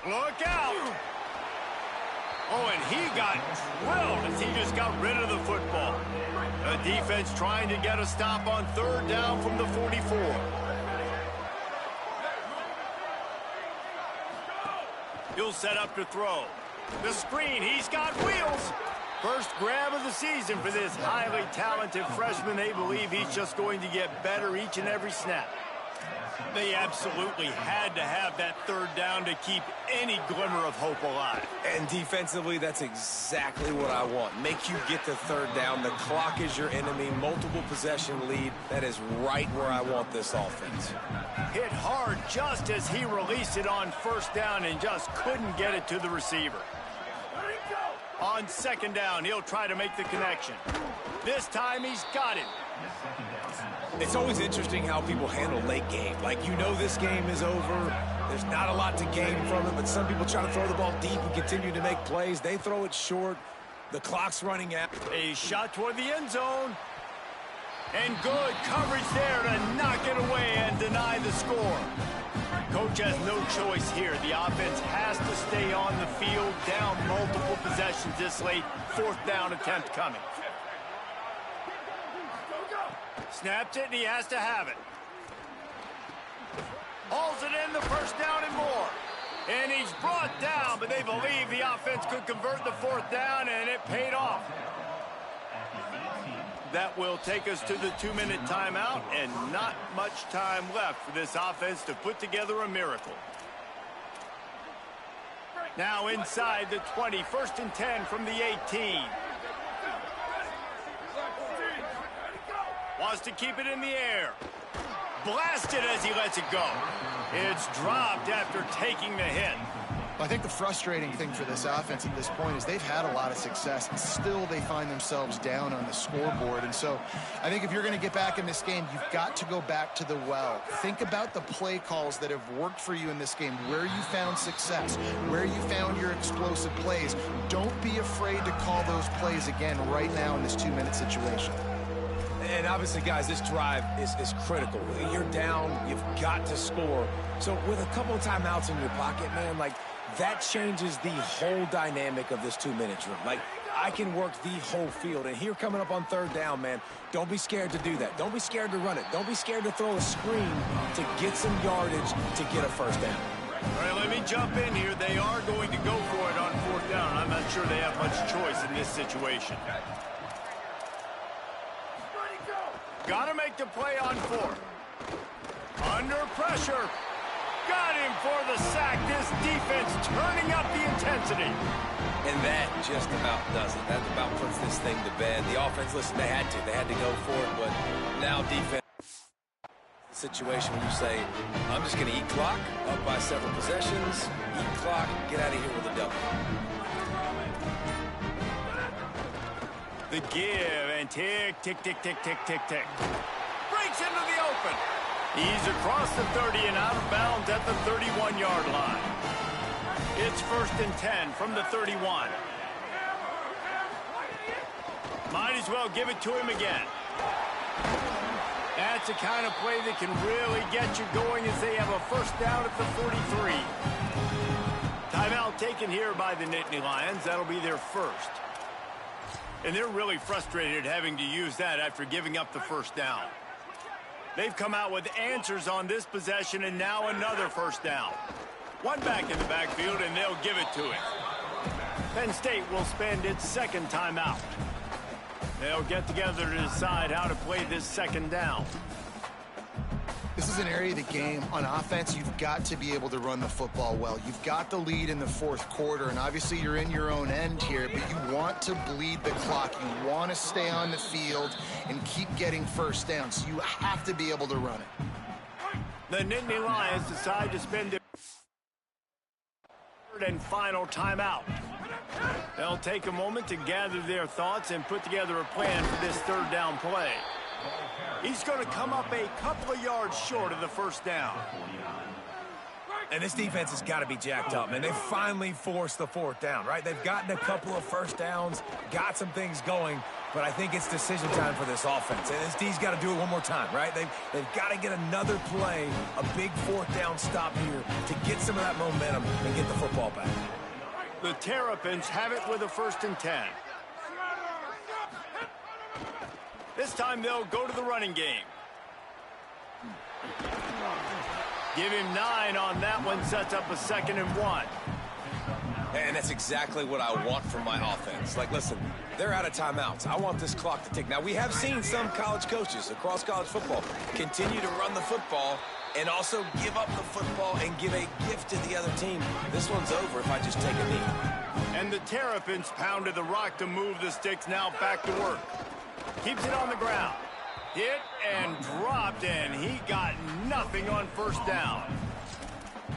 Look out! Oh, and he got drilled as he just got rid of the football. The defense trying to get a stop on third down from the 44. He'll set up to throw. The screen, he's got wheels. First grab of the season for this highly talented freshman. They believe he's just going to get better each and every snap. They absolutely had to have that third down to keep any glimmer of hope alive. And defensively, that's exactly what I want. Make you get the third down. The clock is your enemy. Multiple possession lead. That is right where I want this offense. Hit hard just as he released it on first down and just couldn't get it to the receiver. On second down, he'll try to make the connection. This time he's got it. It's always interesting how people handle late game. Like, you know this game is over. There's not a lot to gain from it, but some people try to throw the ball deep and continue to make plays. They throw it short. The clock's running out. A shot toward the end zone. And good coverage there to knock it away and deny the score. Coach has no choice here. The offense has to stay on the field, down multiple possessions this late. Fourth down attempt coming. Snaps it, and he has to have it. Hauls it in, the first down and more. And he's brought down, but they believe the offense could convert the fourth down, and it paid off. That will take us to the 2-minute timeout, and not much time left for this offense to put together a miracle. Now inside the 20, first and 10 from the 18. Wants to keep it in the air. Blasted as he lets it go. It's dropped after taking the hit. I think the frustrating thing for this offense at this point is they've had a lot of success, and still they find themselves down on the scoreboard. And so I think if you're going to get back in this game, you've got to go back to the well. Think about the play calls that have worked for you in this game, where you found success, where you found your explosive plays. Don't be afraid to call those plays again right now in this 2-minute situation. And obviously, guys, this drive is critical. You're down. You've got to score. So with a couple of timeouts in your pocket, man, like, that changes the whole dynamic of this 2-minute drill. Like, I can work the whole field. And here coming up on third down, man, don't be scared to do that. Don't be scared to run it. Don't be scared to throw a screen to get some yardage to get a first down. All right, let me jump in here. They are going to go for it on fourth down. I'm not sure they have much choice in this situation. Got to make the play on fourth. Under pressure. Got him for the sack. This defense turning up the intensity. And that just about does it. That about puts this thing to bed. The offense, listen, they had to go for it, but now defense. Situation when you say, I'm just going to eat clock, up by several possessions, eat clock, get out of here with a double. The give and tick, tick, tick, tick, tick, tick, tick. Breaks into the open. He's across the 30 and out of bounds at the 31-yard line. It's first and 10 from the 31. Might as well give it to him again. That's the kind of play that can really get you going as they have a first down at the 43. Timeout taken here by the Nittany Lions. That'll be their first. And they're really frustrated having to use that after giving up the first down. They've come out with answers on this possession, and now another first down. One back in the backfield, and they'll give it to him. Penn State will spend its second timeout. They'll get together to decide how to play this second down. This is an area of the game. On offense, you've got to be able to run the football well. You've got the lead in the fourth quarter, and obviously you're in your own end here, but you want to bleed the clock. You want to stay on the field and keep getting first down, so you have to be able to run it. The Nittany Lions decide to spend their third and final timeout. They'll take a moment to gather their thoughts and put together a plan for this third down play. He's going to come up a couple of yards short of the first down. And this defense has got to be jacked up, man. They finally forced the fourth down, right? They've gotten a couple of first downs, got some things going, but I think it's decision time for this offense. And this D's got to do it one more time, right? They've got to get another play, a big fourth down stop here to get some of that momentum and get the football back. The Terrapins have it with a 1st and 10. This time they'll go to the running game. Give him 9 on that one, sets up a 2nd and 1. And that's exactly what I want from my offense. Like, listen, they're out of timeouts. I want this clock to tick. Now, we have seen some college coaches across college football continue to run the football and also give up the football and give a gift to the other team. This one's over if I just take a knee. And the Terrapins pounded the rock to move the sticks, now back to work. Keeps it on the ground. Hit and dropped, and he got nothing on first down.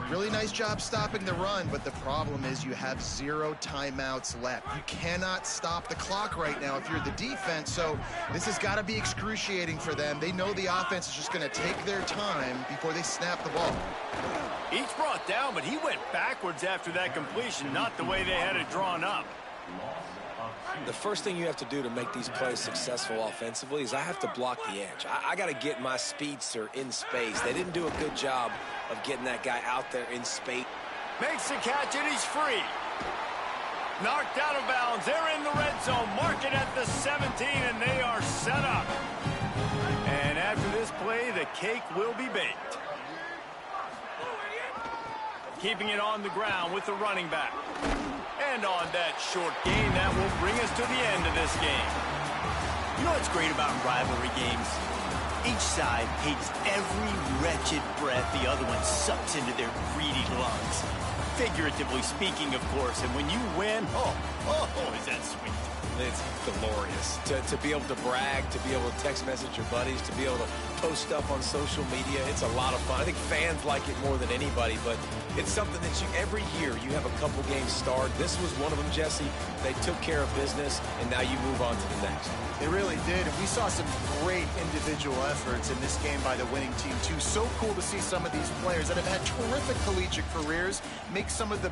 Really nice job stopping the run, but the problem is you have 0 timeouts left. You cannot stop the clock right now if you're the defense, so this has got to be excruciating for them. They know the offense is just going to take their time before they snap the ball. Each brought down, but he went backwards after that completion, not the way they had it drawn up. The first thing you have to do to make these plays successful offensively is I have to block the edge. I got to get my speedster in space. They didn't do a good job of getting that guy out there in space. Makes the catch, and he's free. Knocked out of bounds. They're in the red zone. Mark it at the 17, and they are set up. And after this play, the cake will be baked. Keeping it on the ground with the running back. And on that short gain, that will bring us to the end of this game. You know what's great about rivalry games? Each side hates every wretched breath the other one sucks into their greedy lungs. Figuratively speaking, of course, and when you win, oh, is that sweet. It's glorious to be able to brag, to be able to text message your buddies, to be able to post stuff on social media. It's a lot of fun. I think fans like it more than anybody, but it's something that every year you have a couple games start. This was one of them, Jesse. They took care of business, and now you move on to the next. They really did, and we saw some great individual efforts in this game by the winning team, too. So cool to see some of these players that have had terrific collegiate careers make some of the